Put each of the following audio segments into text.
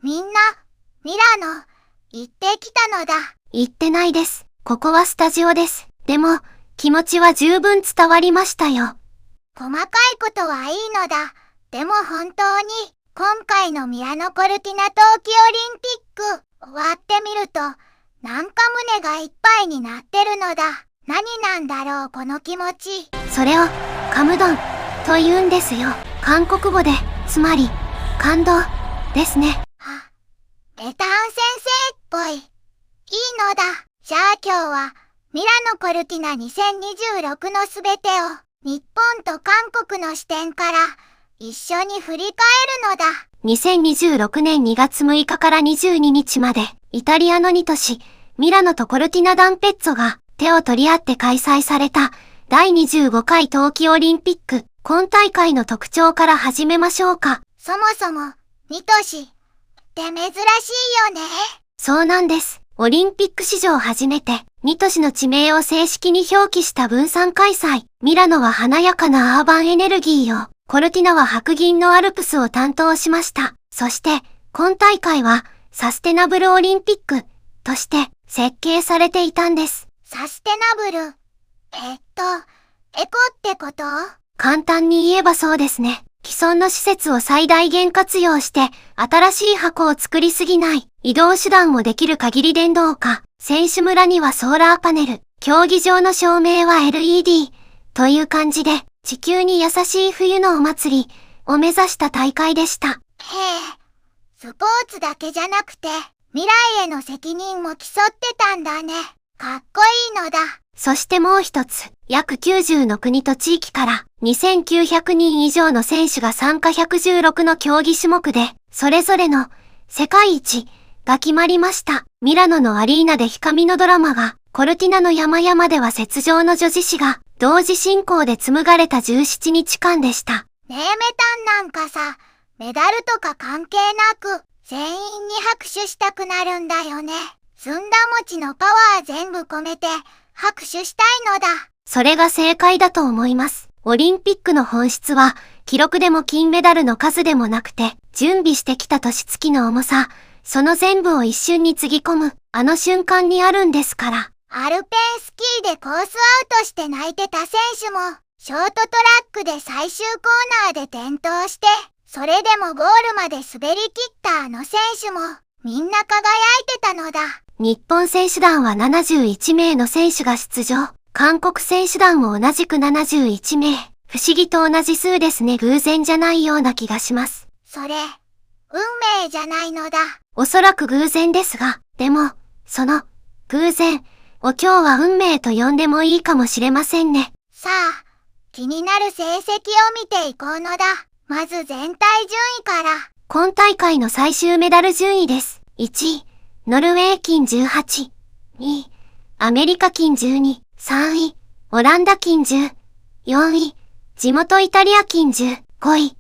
みんな、ミラノ、行ってきたのだ。行ってないです。ここはスタジオです。でも、気持ちは十分伝わりましたよ。細かいことはいいのだ。でも本当に、今回のミラノコルティナ冬季オリンピック、終わってみると、なんか胸がいっぱいになってるのだ。何なんだろう、この気持ち。それを、カムドン、と言うんですよ。韓国語で、つまり、感動、ですね。レターン先生っぽい。いいのだ。じゃあ今日は、ミラノコルティナ2026のすべてを、日本と韓国の視点から、一緒に振り返るのだ。2026年2月6日から22日まで、イタリアの2都市、ミラノとコルティナダンペッツォが、手を取り合って開催された、第25回冬季オリンピック、今大会の特徴から始めましょうか。そもそも、2都市、って珍しいよね。そうなんです。オリンピック史上初めて、2都市の地名を正式に表記した分散開催。ミラノは華やかなアーバンエネルギーを、コルティナは白銀のアルプスを担当しました。そして、今大会は、サステナブルオリンピック、として、設計されていたんです。サステナブル。エコってこと？簡単に言えばそうですね。既存の施設を最大限活用して、新しい箱を作りすぎない。移動手段もできる限り電動化。選手村にはソーラーパネル。競技場の照明は LED。という感じで、地球に優しい冬のお祭りを目指した大会でした。へえ、スポーツだけじゃなくて、未来への責任も競ってたんだね。かっこいいのだ。そしてもう一つ、約90の国と地域から2900人以上の選手が参加116の競技種目で、それぞれの世界一が決まりました。ミラノのアリーナで光のドラマが、コルティナの山々では雪上の女子誌が、同時進行で紡がれた17日間でした。ねえメタンなんかさ、メダルとか関係なく、全員に拍手したくなるんだよね。ずんだ餅のパワー全部込めて、拍手したいのだ。それが正解だと思います。オリンピックの本質は、記録でも金メダルの数でもなくて、準備してきた年月の重さ、その全部を一瞬につぎ込む、あの瞬間にあるんですから。アルペンスキーでコースアウトして泣いてた選手も、ショートトラックで最終コーナーで転倒して、それでもゴールまで滑り切ったあの選手も、みんな輝いてたのだ。日本選手団は71名の選手が出場。韓国選手団も同じく71名。不思議と同じ数ですね。偶然じゃないような気がします。それ、運命じゃないのだ。おそらく偶然ですが、でも、その、偶然を今日は運命と呼んでもいいかもしれませんね。さあ、気になる成績を見ていこうのだ。まず全体順位から。今大会の最終メダル順位です。1位、ノルウェー金18、2位、アメリカ金12、3位、オランダ金10、4位、地元イタリア金10、5位、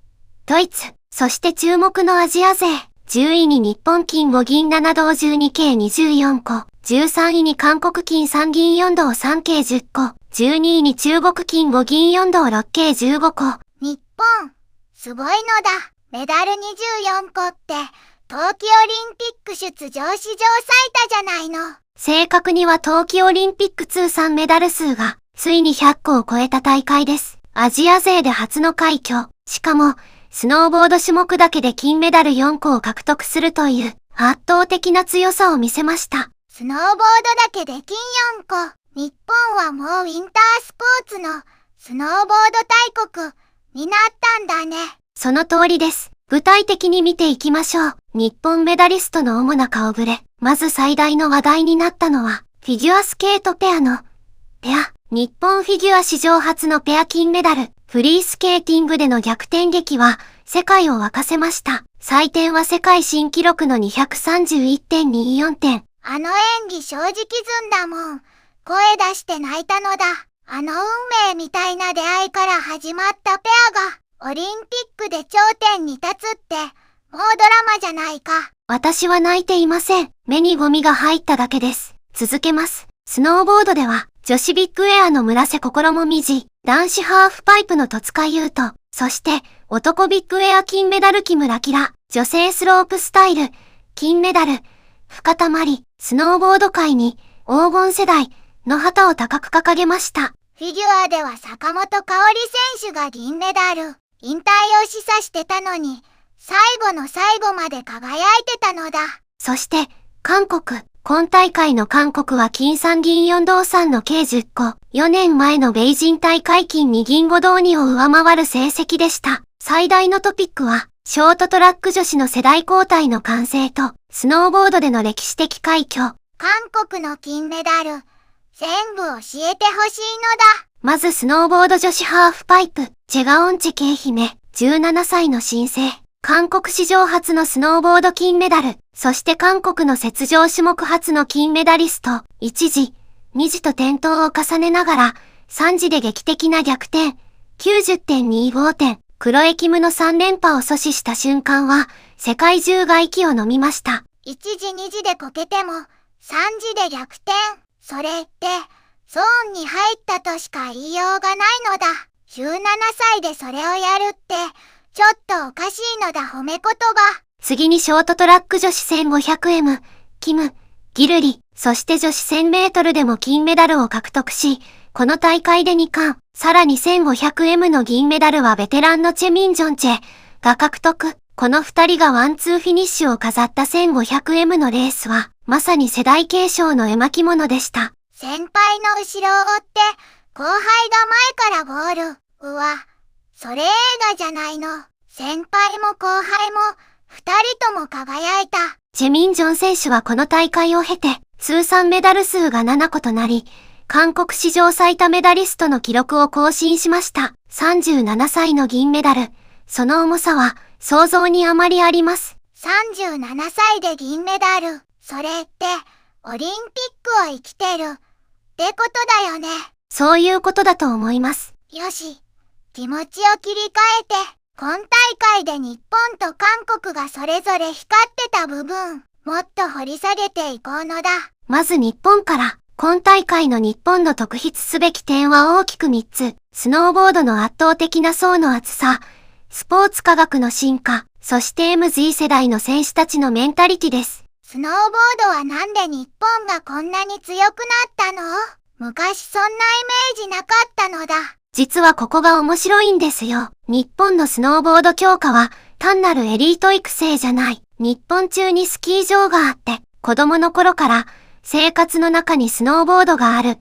ドイツ、そして注目のアジア勢、10位に日本金5銀7銅12計24個、13位に韓国金3銀4銅3計10個、12位に中国金5銀4銅6計15個。日本、すごいのだ。メダル24個って、冬季オリンピック出場史上最多じゃないの。正確には冬季オリンピック通算メダル数が、ついに100個を超えた大会です。アジア勢で初の快挙。しかも、スノーボード種目だけで金メダル4個を獲得するという、圧倒的な強さを見せました。スノーボードだけで金4個。日本はもうウィンタースポーツの、スノーボード大国、になったんだね。その通りです。具体的に見ていきましょう。日本メダリストの主な顔ぶれ。まず最大の話題になったのは、フィギュアスケートペアの、ペア。日本フィギュア史上初のペア金メダル。フリースケーティングでの逆転劇は、世界を沸かせました。採点は世界新記録の231.24点。あの演技正直ずんだもん。声出して泣いたのだ。あの運命みたいな出会いから始まったペアが、オリンピックで頂点に立つって、もうドラマじゃないか。私は泣いていません。目にゴミが入っただけです。続けます。スノーボードでは、女子ビッグエアの村瀬心椛じ、男子ハーフパイプの戸塚優斗、そして、男ビッグエア金メダル木村綺羅、女性スロープスタイル、金メダル、深田真理、スノーボード界に黄金世代の旗を高く掲げました。フィギュアでは坂本花織選手が銀メダル、引退を示唆してたのに、最後の最後まで輝いてたのだ。そして、韓国。今大会の韓国は金3銀4銅3の計10個。4年前のベイジン大会金2銀5銅2を上回る成績でした。最大のトピックは、ショートトラック女子の世代交代の完成と、スノーボードでの歴史的快挙。韓国の金メダル、全部教えてほしいのだ。まずスノーボード女子ハーフパイプ、チェガオンチェケイ姫、17歳の新星。韓国史上初のスノーボード金メダル、そして韓国の雪上種目初の金メダリスト、1次、2次と転倒を重ねながら、3次で劇的な逆転、90.25点、クロエキムの3連覇を阻止した瞬間は、世界中が息を飲みました。1次2次でこけても、3次で逆転。それって、ゾーンに入ったとしか言いようがないのだ。17歳でそれをやるって、ちょっとおかしいのだ褒め言葉。次にショートトラック女子 1500m、キム、ギルリ、そして女子 1000m でも金メダルを獲得し、この大会で2冠、さらに 1500m の銀メダルはベテランのチェ・ミンジョンチェが獲得。この2人がワンツーフィニッシュを飾った 1500m のレースは、まさに世代継承の絵巻物でした。先輩の後ろを追って、後輩が前からゴール。うわ、それ映画じゃないの。先輩も後輩も、二人とも輝いた。チェ・ミンジョン選手はこの大会を経て、通算メダル数が7個となり、韓国史上最多メダリストの記録を更新しました。37歳の銀メダル。その重さは、想像にあまりあります。37歳で銀メダル。それって、オリンピックを生きてる。ってことだよね。そういうことだと思います。よし。気持ちを切り替えて、今大会で日本と韓国がそれぞれ光ってた部分、もっと掘り下げていこうのだ。まず日本から、今大会の日本の特筆すべき点は大きく3つ。スノーボードの圧倒的な層の厚さ、スポーツ科学の進化、そして MZ 世代の選手たちのメンタリティです。スノーボードはなんで日本がこんなに強くなったの？昔そんなイメージなかったのだ。実はここが面白いんですよ。日本のスノーボード強化は単なるエリート育成じゃない。日本中にスキー場があって、子供の頃から生活の中にスノーボードがある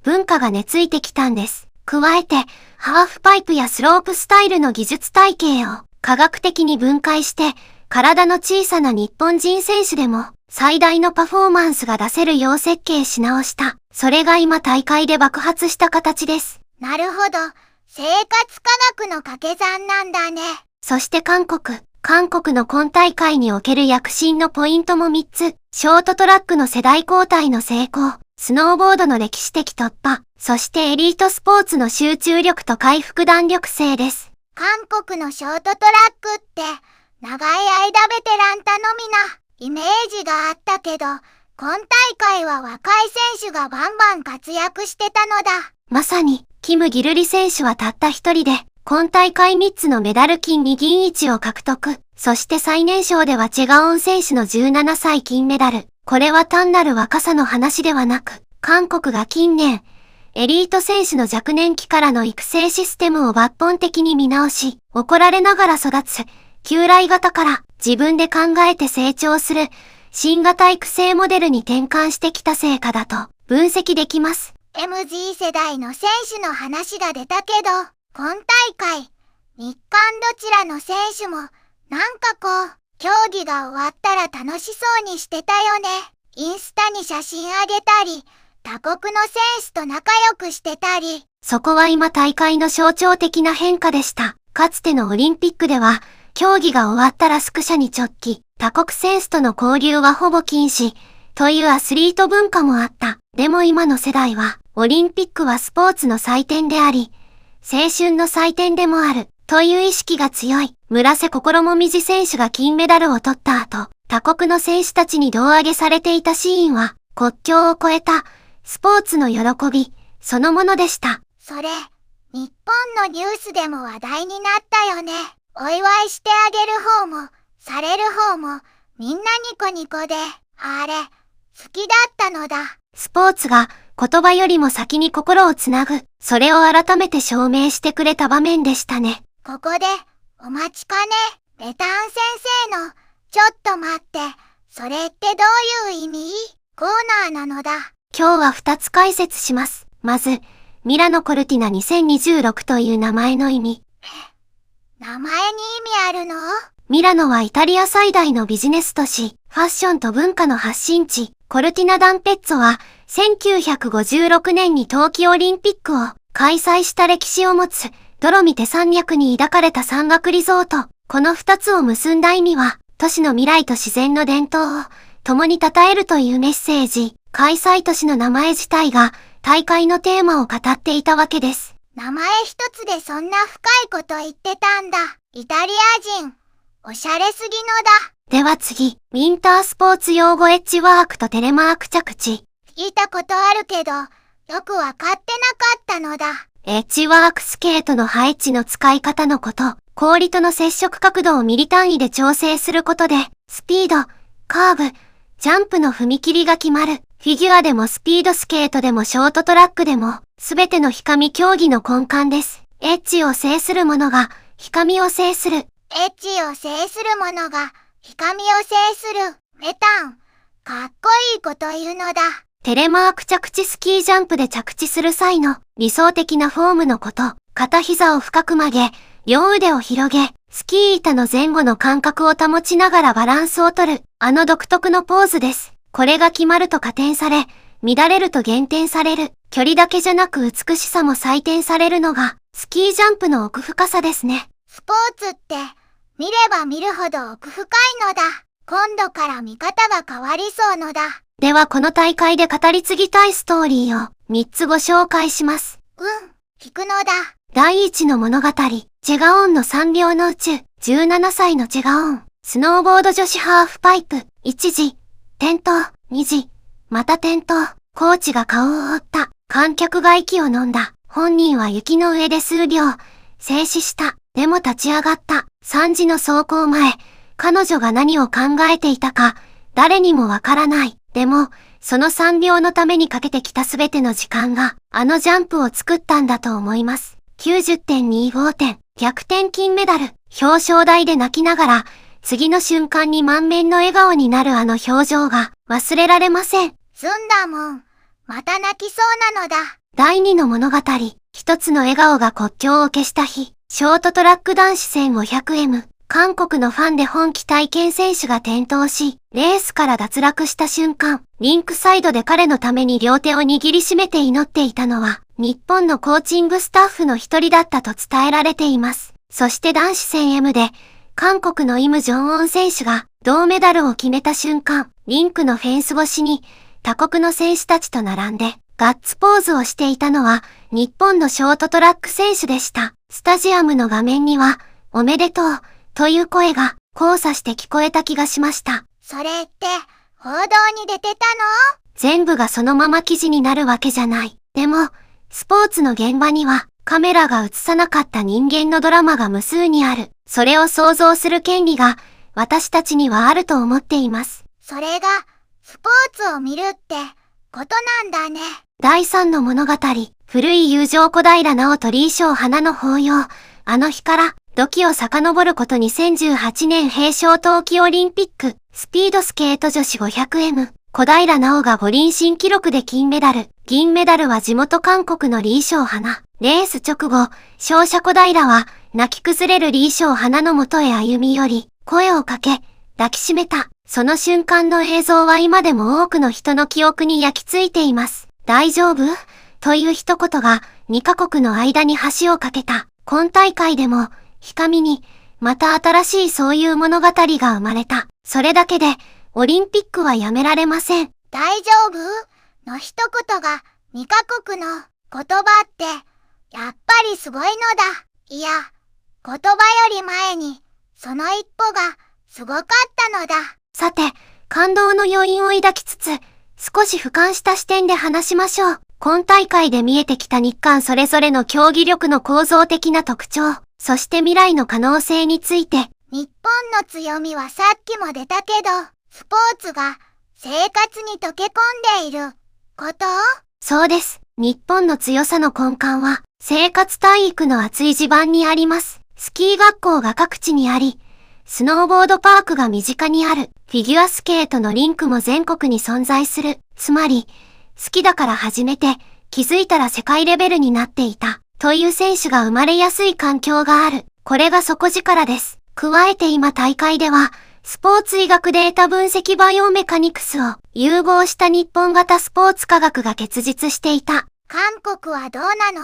文化が根付いてきたんです。加えて、ハーフパイプやスロープスタイルの技術体系を科学的に分解して、体の小さな日本人選手でも最大のパフォーマンスが出せるよう設計し直した。それが今大会で爆発した形です。なるほど。生活科学の掛け算なんだね。そして韓国の今大会における躍進のポイントも3つ。ショートトラックの世代交代の成功、スノーボードの歴史的突破、そしてエリートスポーツの集中力と回復弾力性です。韓国のショートトラックって、長い間ベテラン頼みなイメージがあったけど、今大会は若い選手がバンバン活躍してたのだ。まさに、キム・ギルリ選手はたった一人で、今大会3つのメダル金2銀1を獲得。そして最年少ではチェガオン選手の17歳金メダル。これは単なる若さの話ではなく、韓国が近年、エリート選手の若年期からの育成システムを抜本的に見直し、怒られながら育つ、旧来型から自分で考えて成長する、新型育成モデルに転換してきた成果だと分析できます。MZ 世代の選手の話が出たけど、今大会、日韓どちらの選手も、なんかこう、競技が終わったら楽しそうにしてたよね。インスタに写真あげたり、他国の選手と仲良くしてたり。そこは今大会の象徴的な変化でした。かつてのオリンピックでは、競技が終わったらスクシャに直帰、他国選手との交流はほぼ禁止、というアスリート文化もあった。でも今の世代は、オリンピックはスポーツの祭典であり、青春の祭典でもある、という意識が強い。村瀬心椛選手が金メダルを取った後、他国の選手たちに胴上げされていたシーンは、国境を越えた、スポーツの喜び、そのものでした。それ、日本のニュースでも話題になったよね。お祝いしてあげる方も、される方も、みんなニコニコで、あれ、好きだったのだ。スポーツが言葉よりも先に心をつなぐ、それを改めて証明してくれた場面でしたね。ここで、お待ちかね、レタン先生の、ちょっと待って、それってどういう意味？コーナーなのだ。今日は2つ解説します。まず、ミラノコルティナ2026という名前の意味。名前に意味あるの？ミラノはイタリア最大のビジネス都市、ファッションと文化の発信地、コルティナダンペッツォは、1956年に冬季オリンピックを開催した歴史を持つ、ドロミテ山脈に抱かれた山岳リゾート。この2つを結んだ意味は、都市の未来と自然の伝統を共に称えるというメッセージ。開催都市の名前自体が大会のテーマを語っていたわけです。名前一つでそんな深いこと言ってたんだ。イタリア人。おしゃれすぎのだ。では次、ウィンタースポーツ用語エッジワークとテレマーク着地。聞いたことあるけど、よくわかってなかったのだ。エッジワークスケートの配置の使い方のこと。氷との接触角度をミリ単位で調整することで、スピード、カーブ、ジャンプの踏み切りが決まる。フィギュアでもスピードスケートでもショートトラックでも、すべてのひかみ競技の根幹です。エッジを制する者が、ひかみを制する。エッジを制する者が、ひかみを制する。メタン。かっこいいこと言うのだ。テレマーク着地スキージャンプで着地する際の理想的なフォームのこと。片膝を深く曲げ、両腕を広げ、スキー板の前後の間隔を保ちながらバランスをとる。あの独特のポーズです。これが決まると加点され、乱れると減点される。距離だけじゃなく美しさも採点されるのが、スキージャンプの奥深さですね。スポーツって、見れば見るほど奥深いのだ。今度から見方が変わりそうのだ。ではこの大会で語り継ぎたいストーリーを3つご紹介します。聞くのだ。第1の物語、ジェガオンの3秒の宇宙、17歳のジェガオン、スノーボード女子ハーフパイプ、1時、転倒、2時、また転倒、コーチが顔を覆った、観客が息を飲んだ、本人は雪の上で数秒、静止した、でも立ち上がった、3時の走行前、彼女が何を考えていたか、誰にもわからない。でも、その3秒のためにかけてきたすべての時間が、あのジャンプを作ったんだと思います。90.25 点、逆転金メダル、表彰台で泣きながら、次の瞬間に満面の笑顔になるあの表情が忘れられません。済んだもん。また泣きそうなのだ。第2の物語、一つの笑顔が国境を消した日、ショートトラック男子 1500m、韓国のファンで本気体験選手が転倒し、レースから脱落した瞬間、リンクサイドで彼のために両手を握りしめて祈っていたのは、日本のコーチングスタッフの一人だったと伝えられています。そして男子 1000m で、韓国のイム・ジョンウォン選手が銅メダルを決めた瞬間、リンクのフェンス越しに他国の選手たちと並んでガッツポーズをしていたのは日本のショートトラック選手でした。スタジアムの画面にはおめでとうという声が交差して聞こえた気がしました。それって報道に出てたの？全部がそのまま記事になるわけじゃない。でも、スポーツの現場にはカメラが映さなかった人間のドラマが無数にある。それを想像する権利が私たちにはあると思っています。それがスポーツを見るってことなんだね。第3の物語、古い友情小平奈緒と李承花の抱擁。あの日から時を遡ること2018年平昌冬季オリンピック、スピードスケート女子 500m。小平奈緒が五輪新記録で金メダル。銀メダルは地元韓国の李承花。レース直後、勝者小平は泣き崩れる李承花の元へ歩み寄り、声をかけ、抱きしめた。その瞬間の映像は今でも多くの人の記憶に焼き付いています。大丈夫？という一言が2カ国の間に橋を架けた。今大会でも、ひかみに、また新しいそういう物語が生まれた。それだけで、オリンピックはやめられません。大丈夫？の一言が2カ国の言葉って、やっぱりすごいのだ。いや、言葉より前に、その一歩がすごかったのだ。さて、感動の余韻を抱きつつ、少し俯瞰した視点で話しましょう。今大会で見えてきた日韓それぞれの競技力の構造的な特徴、そして未来の可能性について。日本の強みはさっきも出たけど、スポーツが生活に溶け込んでいること？そうです。日本の強さの根幹は、生活体育の厚い地盤にあります。スキー学校が各地にあり、スノーボードパークが身近にある、フィギュアスケートのリンクも全国に存在する。つまり、好きだから始めて、気づいたら世界レベルになっていた、という選手が生まれやすい環境がある。これが底力です。加えて今大会では、スポーツ医学データ分析バイオメカニクスを融合した日本型スポーツ科学が結実していた。韓国はどうなの？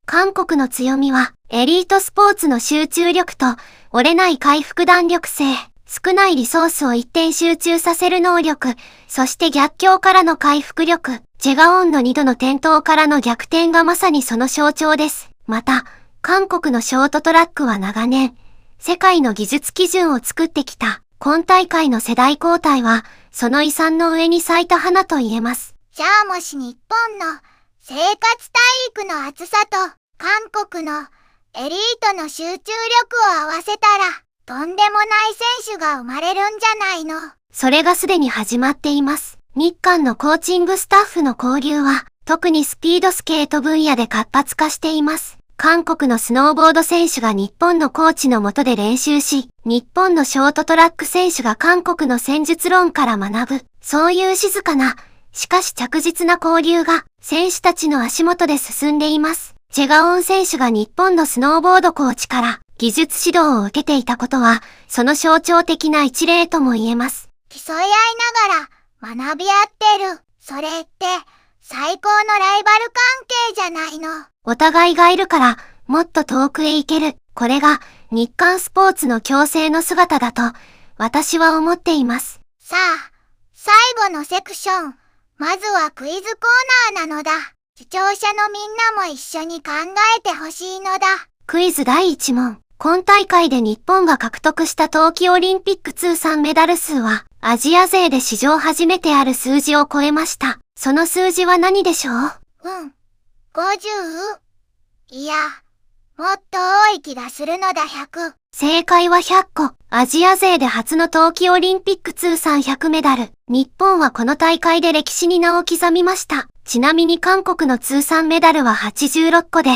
韓国の強みは、エリートスポーツの集中力と、折れない回復弾力性、少ないリソースを一点集中させる能力、そして逆境からの回復力、チェガオンの2度の転倒からの逆転がまさにその象徴です。また、韓国のショートトラックは長年、世界の技術基準を作ってきた。今大会の世代交代は、その遺産の上に咲いた花と言えます。じゃあもし日本の生活体育の厚さと韓国のエリートの集中力を合わせたら、とんでもない選手が生まれるんじゃないの？それがすでに始まっています。日韓のコーチングスタッフの交流は、特にスピードスケート分野で活発化しています。韓国のスノーボード選手が日本のコーチの下で練習し、日本のショートトラック選手が韓国の戦術論から学ぶ、そういう静かな、しかし着実な交流が選手たちの足元で進んでいます。チェガオン選手が日本のスノーボードコーチから技術指導を受けていたことは、その象徴的な一例とも言えます。競い合いながら学び合ってる。それって最高のライバル関係じゃないの？お互いがいるから、もっと遠くへ行ける。これが、日韓スポーツの共生の姿だと、私は思っています。さあ、最後のセクション。まずはクイズコーナーなのだ。視聴者のみんなも一緒に考えてほしいのだ。クイズ第1問。今大会で日本が獲得した冬季オリンピック通算メダル数は、アジア勢で史上初めてある数字を超えました。その数字は何でしょう？50？ いや、もっと多い気がするのだ。100。正解は100個。アジア勢で初の冬季オリンピック通算100メダル。日本はこの大会で歴史に名を刻みました。ちなみに韓国の通算メダルは86個で、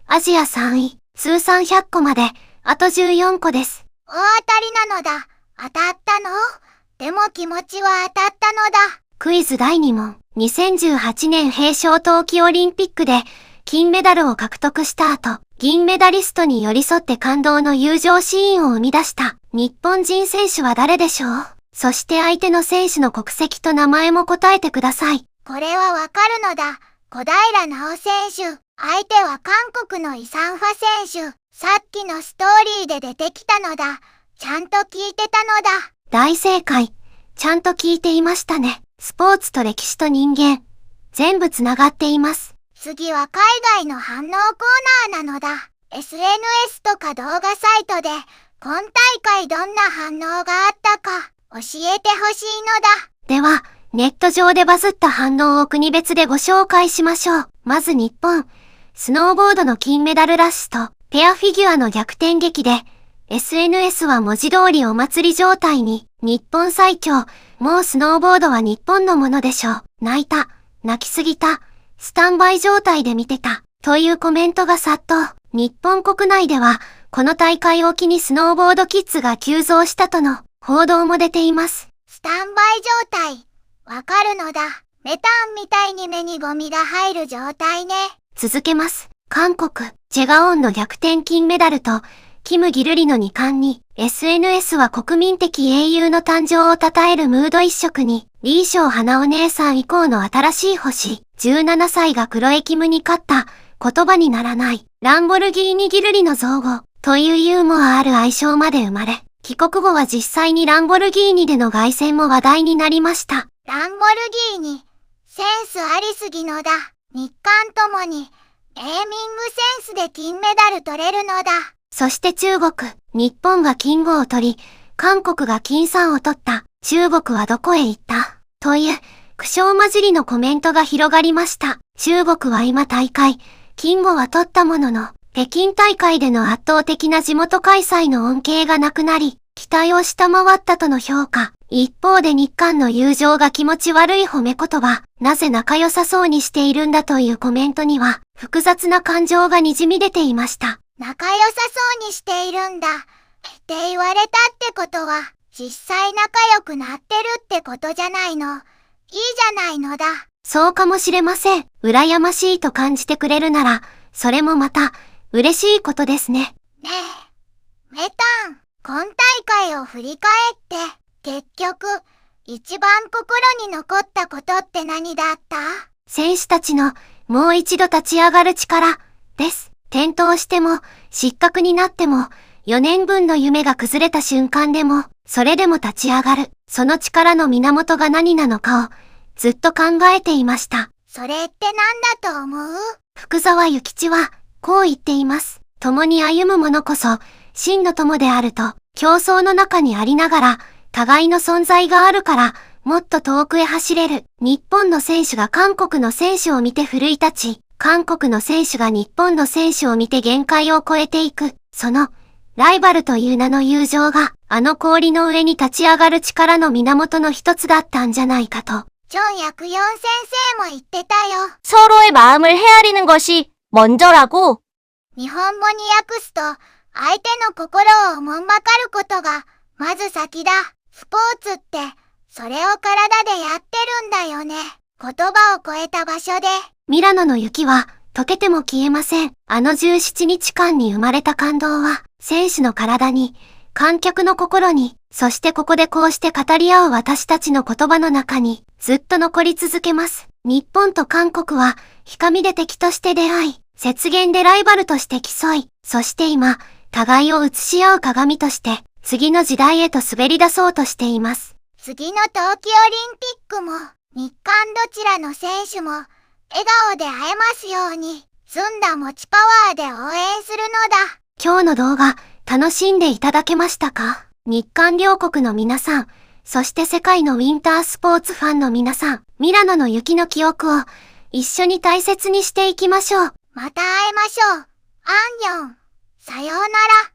アジア3位。通算100個まで、あと14個です。大当たりなのだ。当たったの？でも気持ちは当たったのだ。クイズ第2問。2018年平昌冬季オリンピックで金メダルを獲得した後、銀メダリストに寄り添って感動の友情シーンを生み出した日本人選手は誰でしょう？そして相手の選手の国籍と名前も答えてください。これはわかるのだ。小平奈緒選手。相手は韓国のイ・サンファ選手。さっきのストーリーで出てきたのだ。ちゃんと聞いてたのだ。大正解。ちゃんと聞いていましたね。スポーツと歴史と人間、全部つながっています。次は海外の反応コーナーなのだ。SNS とか動画サイトで、今大会どんな反応があったか、教えてほしいのだ。では、ネット上でバズった反応を国別でご紹介しましょう。まず日本、スノーボードの金メダルラッシュと、ペアフィギュアの逆転劇で、SNS は文字通りお祭り状態に、日本最強、もうスノーボードは日本のものでしょう。泣いた、泣きすぎた、スタンバイ状態で見てた、というコメントが殺到。日本国内では、この大会を機にスノーボードキッズが急増したとの報道も出ています。スタンバイ状態、わかるのだ。メタンみたいに目にゴミが入る状態ね。続けます。韓国、チェガオンの逆転金メダルと、キム・ギルリの2冠に、SNS は国民的英雄の誕生を称えるムード一色に、リーショー花お姉さん以降の新しい星、17歳がクロエキムに勝った、言葉にならない、ランボルギーニ・ギルリの造語、というユーモアある愛称まで生まれ、帰国後は実際にランボルギーニでの凱旋も話題になりました。ランボルギーニ、センスありすぎのだ。日韓ともに、ネーミングセンスで金メダル取れるのだ。そして中国、日本が金5を取り、韓国が金3を取った。中国はどこへ行った？という、苦笑交じりのコメントが広がりました。中国は今大会、金5は取ったものの、北京大会での圧倒的な地元開催の恩恵がなくなり、期待を下回ったとの評価。一方で日韓の友情が気持ち悪い褒め言葉、なぜ仲良さそうにしているんだというコメントには、複雑な感情が滲み出ていました。仲良さそうにしているんだ。って言われたってことは、実際仲良くなってるってことじゃないの。いいじゃないのだ。そうかもしれません。羨ましいと感じてくれるなら、それもまた、嬉しいことですね。ねえ、メタン、今大会を振り返って、結局、一番心に残ったことって何だった？選手たちの、もう一度立ち上がる力、です。転倒しても、失格になっても、4年分の夢が崩れた瞬間でも、それでも立ち上がる。その力の源が何なのかを、ずっと考えていました。それって何だと思う？福沢諭吉は、こう言っています。共に歩む者こそ、真の友であると、競争の中にありながら、互いの存在があるから、もっと遠くへ走れる。日本の選手が韓国の選手を見て奮い立ち、韓国の選手が日本の選手を見て限界を超えていく。その、ライバルという名の友情が、あの氷の上に立ち上がる力の源の一つだったんじゃないかと。チョン薬四先生も言ってたよ。서로의 마음을 헤아리는 것이 먼저라고. 日本語に訳すと、相手の心をおもんばかることが、まず先だ。スポーツって、それを体でやってるんだよね。言葉を超えた場所で。ミラノの雪は、溶けても消えません。あの17日間に生まれた感動は、選手の体に、観客の心に、そしてここでこうして語り合う私たちの言葉の中に、ずっと残り続けます。日本と韓国は、ひかみで敵として出会い、雪原でライバルとして競い、そして今、互いを映し合う鏡として、次の時代へと滑り出そうとしています。次の冬季オリンピックも、日韓どちらの選手も、笑顔で会えますように、澄んだ持ちパワーで応援するのだ。今日の動画、楽しんでいただけましたか？日韓両国の皆さん、そして世界のウィンタースポーツファンの皆さん、ミラノの雪の記憶を、一緒に大切にしていきましょう。また会えましょう。アンニョン。さようなら。